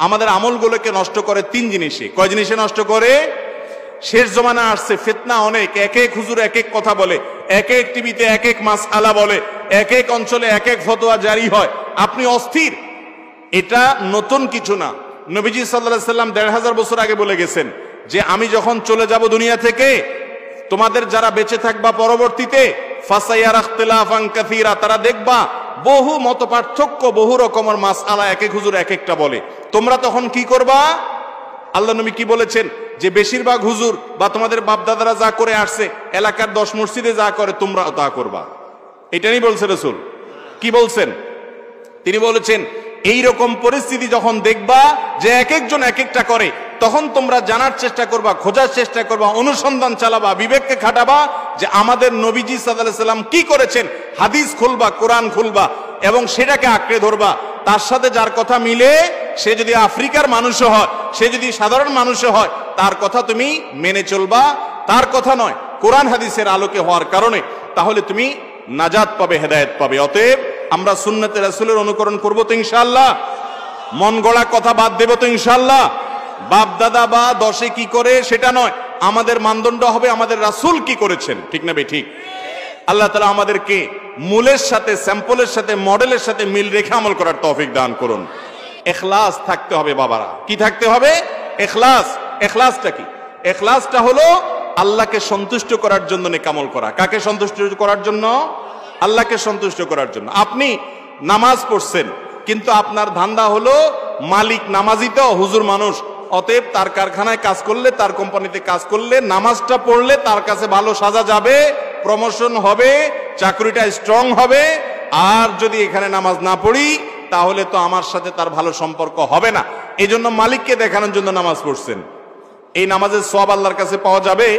আমাদের আমলগুলোকে নষ্ট করে তিন জিনিসে। কয় জিনিসে নষ্ট করে? শেষ জমানা আসছে ফিতনা অনেক, এক এক হুজুর এক এক কথা বলে, এক এক টিভিতে এক এক মাসআলা বলে, এক এক অঞ্চলে এক এক ফতোয়া জারি হয়, আপনি অস্থির। এটা নতুন কিছু না। নবীজি সাল্লাল্লাহু আলাইহি সাল্লাম ১৫০০ বছর আগে বলে গেছেন যে আমি যখন চলে যাব দুনিয়া থেকে, তোমাদের যারা বেঁচে থাকবা পরবর্তীতে, ফাসায়ারা ইখতিলাফান কাসীরা, তারা দেখবা বহু মত পার্থক্য, বহু রকমের মাসআলা এক এক হুজুর এক একটা বলে। তোমরা তখন কি করবা? আল্লাহ নবী কি বলেছেন যে বেশিরভাগ হুজুর বা তোমাদের বাপদাদারা যা করে আসছে, এলাকার 10 মসজিদে যা করে তোমরা তা করবা। এটাই বলছে রাসূল। কি বলছেন? তিনি বলেছেন এইরকম পরিস্থিতি যখন দেখবা যে এক একজন এক একটা করে, তখন তোমরা জানার চেষ্টা করবা, খোঁজার চেষ্টা করবা, অনুসন্ধান চালাবা, বিবেককে খাটাবা যে আমাদের নবীজি সাল্লাল্লাহু আলাইহি সাল্লাম কি করেছেন। হাদিস খুলবা, কোরআন খুলবা এবং সেটাকে আঁকড়ে ধরবা। তার সাথে যার কথা মিলে, সে যদি আফ্রিকার মানুষও হয়, সে যদি সাধারণ মানুষও হয়, তার কথা তুমি মেনে চলবা, তার কথা নয়, কোরআন হাদিসের আলোকে হওয়ার কারণে। তাহলে তুমি নাজাত পাবে, হেদায়েত পাবে। অতএব আমরা সুন্নতে রাসূলের অনুকরণ করব তো ইনশাআল্লাহ। মন গড়া কথা বাদ দেব তো ইনশাআল্লাহ। বাপ দাদা বা দশে কি করে সেটা নয়, আমাদের মানদণ্ড হবে আমাদের রাসূল কি করেছেন। ঠিক না বে ঠিক? আল্লাহ তাআলা আমাদেরকে মূলের সাথে, স্যাম্পলের সাথে, মডেলের সাথে মিল রেখে আমল করার তৌফিক দান করুন। ইখলাস থাকতে হবে বাবারা। কি থাকতে হবে? ইখলাস। ইখলাসটা কি? ইখলাসটা হলো আল্লাহকে সন্তুষ্ট করার জন্য নেক আমল করা। কাকে সন্তুষ্ট করার জন্য? আল্লাহকে সন্তুষ্ট করার জন্য। আপনি নামাজ পড়ছেন, কিন্তু আপনার ধান্দা হলো মালিক নামাজি তো হুজুর মানুষ, অতএব তার কারখানায় কাজ করলে, তার কোম্পানিতে কাজ করলে, নামাজটা পড়লে তার কাছে ভালো সাজা যাবে, প্রমোশন হবে, চাকরিটা স্ট্রং হবে। আর যদি এখানে নামাজ না পড়ি তাহলে তো আমার সাথে তার ভালো সম্পর্ক হবে না। এই জন্য মালিককে দেখানোর জন্য নামাজ পড়ছেন। এই নামাজের সওয়াব আল্লাহর কাছে পাওয়া যাবে?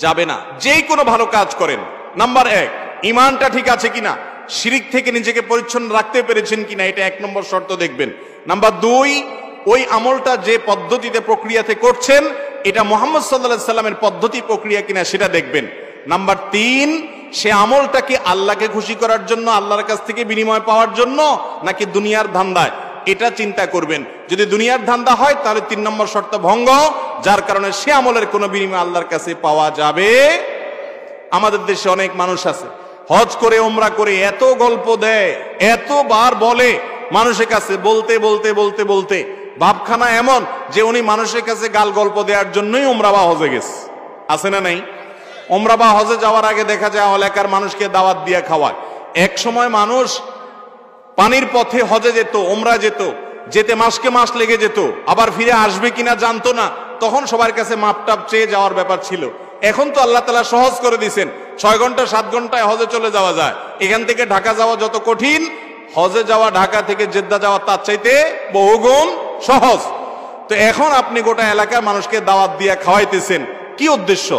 যাবে না। যেই কোনো ভালো কাজ করেন, নাম্বার 1 ঈমানটা ঠিক আছে কিনা, শিরিক থেকে নিজেকে পরিচ্ছন্ন রাখতে পেরেছেন কিনা, এটা 1 নম্বর শর্ত দেখবেন। নাম্বার 2 ওই আমলটা যে পদ্ধতিতে প্রক্রিয়াতে করছেন, এটা মুহাম্মদ সাল্লাল্লাহু আলাইহি সাল্লামের পদ্ধতি প্রক্রিয়া কিনা সেটা দেখবেন। নাম্বার 3 সে আমলটা কি আল্লাহকে খুশি করার জন্য, আল্লাহর কাছ থেকে বিনিময় পাওয়ার জন্য, নাকি দুনিয়ার ধান্দায়, এটা চিন্তা করবেন। যদি দুনিয়ার ধান্দা হয় তাহলে 3 নম্বর শর্ত ভঙ্গ, যার কারণে সে আমলের কোনো বিনিময় আল্লাহর কাছে পাওয়া যাবে। আমাদের দেশে অনেক মানুষ আছে হজ করে, ওমরা করে এত গল্প দেয়, এতবার বলে মানুষের কাছে, বলতে বলতে বলতে বলতে ভাবখানা এমন যে উনি মানুষের কাছে গাল গল্প দেওয়ার জন্যই ওমরা বা হজে গেছে। আছে না নাই? ওমরা বা হজে যাওয়ার আগে দেখা যায় এলাকার মানুষকে দাওয়াত দিয়ে খাওয়ায়। এক সময় মানুষ পানির পথে হজে যেত, ওমরা যেত, যেতে মাসকে মাস লেগে যেত, আবার ফিরে আসবে কিনা জানতো না। তখন সবার কাছে মাপটাপ চেয়ে যাওয়ার ব্যাপার ছিল। এখন তো আল্লাহ তাআলা সহজ করে দিয়েছেন, 6 ঘন্টা 7 ঘন্টায় হজে চলে যাওয়া যায়। এখান থেকে ঢাকা যাওয়া যত কঠিন, হজে যাওয়া ঢাকা থেকে জেদ্দা যাওয়া তার চাইতে বহুগুণ সহজ। তো এখন আপনি গোটা এলাকার মানুষকে দাওয়াত দিয়ে খাওয়াইতেছেন, কি উদ্দেশ্য?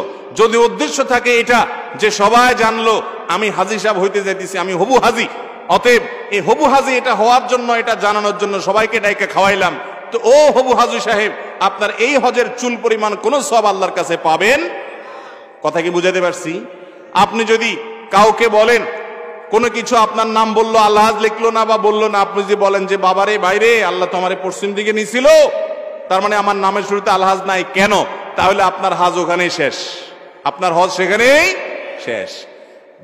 যদি উদ্দেশ্য থাকে এটা যে সবাই জানলো আমি হাজী সাহেব হইতে যাইতেছি, আমি হবু হাজী, অতএব এই হবু হাজী এটা হওয়ার জন্য, এটা জানানোর জন্য সবাইকে ডাইকে খাওয়াইলাম, তো ও হবু হাজী সাহেব, আপনার এই হজের চুল পরিমাণ কোন সওয়াব আল্লাহর কাছে পাবেন? কথা কি বুঝাতে পারছি? আপনি যদি কাউকে বলেন কোনো কিছু, আপনার নাম বললো, আল্লাহ লিখলো না বা বললো না, আপনি যদি বলেন যে বাবারে বাইরে আল্লাহ তো আমার পশ্চিম দিকে নিছিল, তার মানে আমার নামের শুরুতে আলহাজ নাই কেন, তাহলে আপনার হাজ ওখানেই শেষ, আপনার হজ সেখানেই শেষ।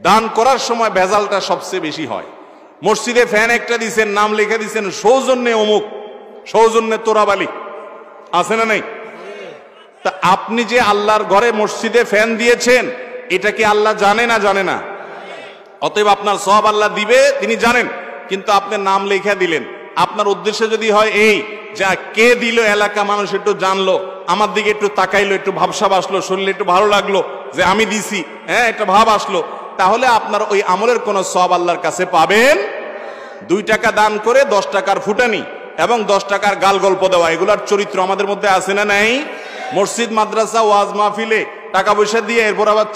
দান করার সময় ভেজালটা সবচেয়ে বেশি হয়। মসজিদে ফ্যান একটা দিচ্ছেন, নাম লিখে দিচ্ছেন সৌজন্যে অমুক, সৌজন্যে তোরাবালি, আছে না নাই? তা আপনি যে আল্লাহর ঘরে মসজিদে ফ্যান দিয়েছেন, এটা কি আল্লাহ জানে না জানে না? অতএব আপনার সওয়াব আল্লাহ দিবে, তিনি জানেন, কিন্তু আপনি নাম লিখে দিলেন। আপনার উদ্দেশ্য যদি হয় এই যা কে দিল, এলাকা মানুষ একটু জানলো, আমার দিকে একটু তাকাইলো, একটু ভাবসাব আসলো, শরীরে একটু ভালো লাগলো যে আমি দিছি, হ্যাঁ একটা ভাব আসলো, তাহলে আপনার ওই আমলের কোন সওয়াব আল্লাহর কাছে পাবেন? 2 টাকা দান করে 10 টাকার ফুটানি এবং 10 টাকার গাল গল্প দেওয়া, এগুলার চরিত্র আমাদের মধ্যে আছে না নাই? মসজিদ মাদ্রাসা ওয়াজ মাহফিলে টাকা পয়সা দিয়ে এরপর আবার